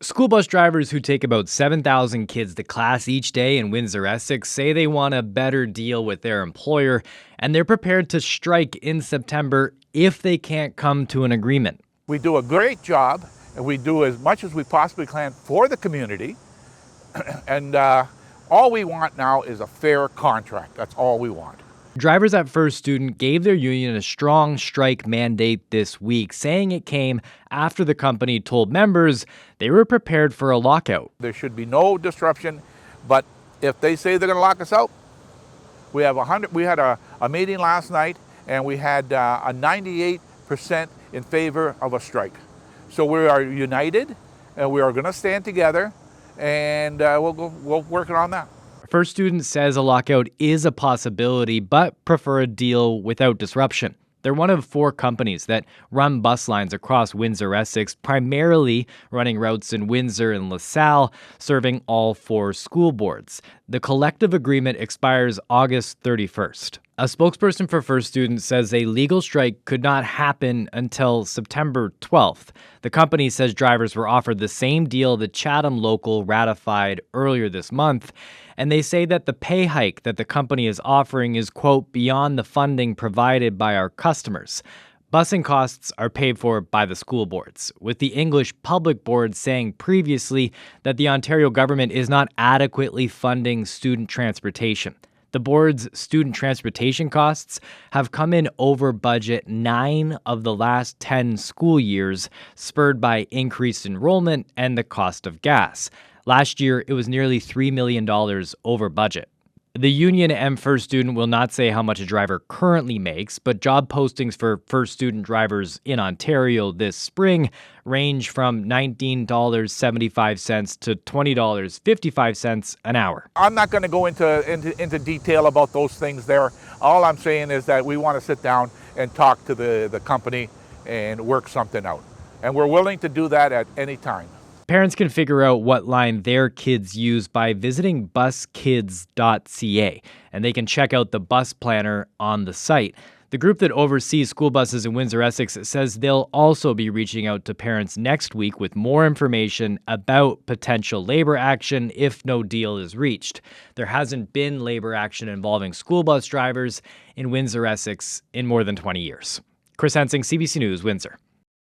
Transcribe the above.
School bus drivers who take about 7,000 kids to class each day in Windsor-Essex say they want a better deal with their employer, and they're prepared to strike in September if they can't come to an agreement. We do a great job, and we do as much as we possibly can for the community. And all we want now is a fair contract. That's all we want. Drivers at First Student gave their union a strong strike mandate this week, saying it came after the company told members they were prepared for a lockout. There should be no disruption, but if they say they're going to lock us out, we had a meeting last night, and we had a 98% in favor of a strike. So we are united, and we are going to stand together, and we'll work on that. First Student says a lockout is a possibility, but prefer a deal without disruption. They're one of 4 companies that run bus lines across Windsor-Essex, primarily running routes in Windsor and LaSalle, serving all 4 school boards. The collective agreement expires August 31st. A spokesperson for First Student says a legal strike could not happen until September 12th. The company says drivers were offered the same deal the Chatham Local ratified earlier this month, and they say that the pay hike that the company is offering is, quote, beyond the funding provided by our customers. Busing costs are paid for by the school boards, with the English Public Board saying previously that the Ontario government is not adequately funding student transportation. The board's student transportation costs have come in over budget 9 of the last 10 school years, spurred by increased enrollment and the cost of gas. Last year, it was nearly $3 million over budget. The union and First Student will not say how much a driver currently makes, but job postings for First Student drivers in Ontario this spring range from $19.75 to $20.55 an hour. I'm not going to go into detail about those things there. All I'm saying is that we want to sit down and talk to the company and work something out. And we're willing to do that at any time. Parents can figure out what line their kids use by visiting buskids.ca, and they can check out the bus planner on the site. The group that oversees school buses in Windsor-Essex says they'll also be reaching out to parents next week with more information about potential labor action if no deal is reached. There hasn't been labor action involving school bus drivers in Windsor-Essex in more than 20 years. Chris Ensing, CBC News, Windsor.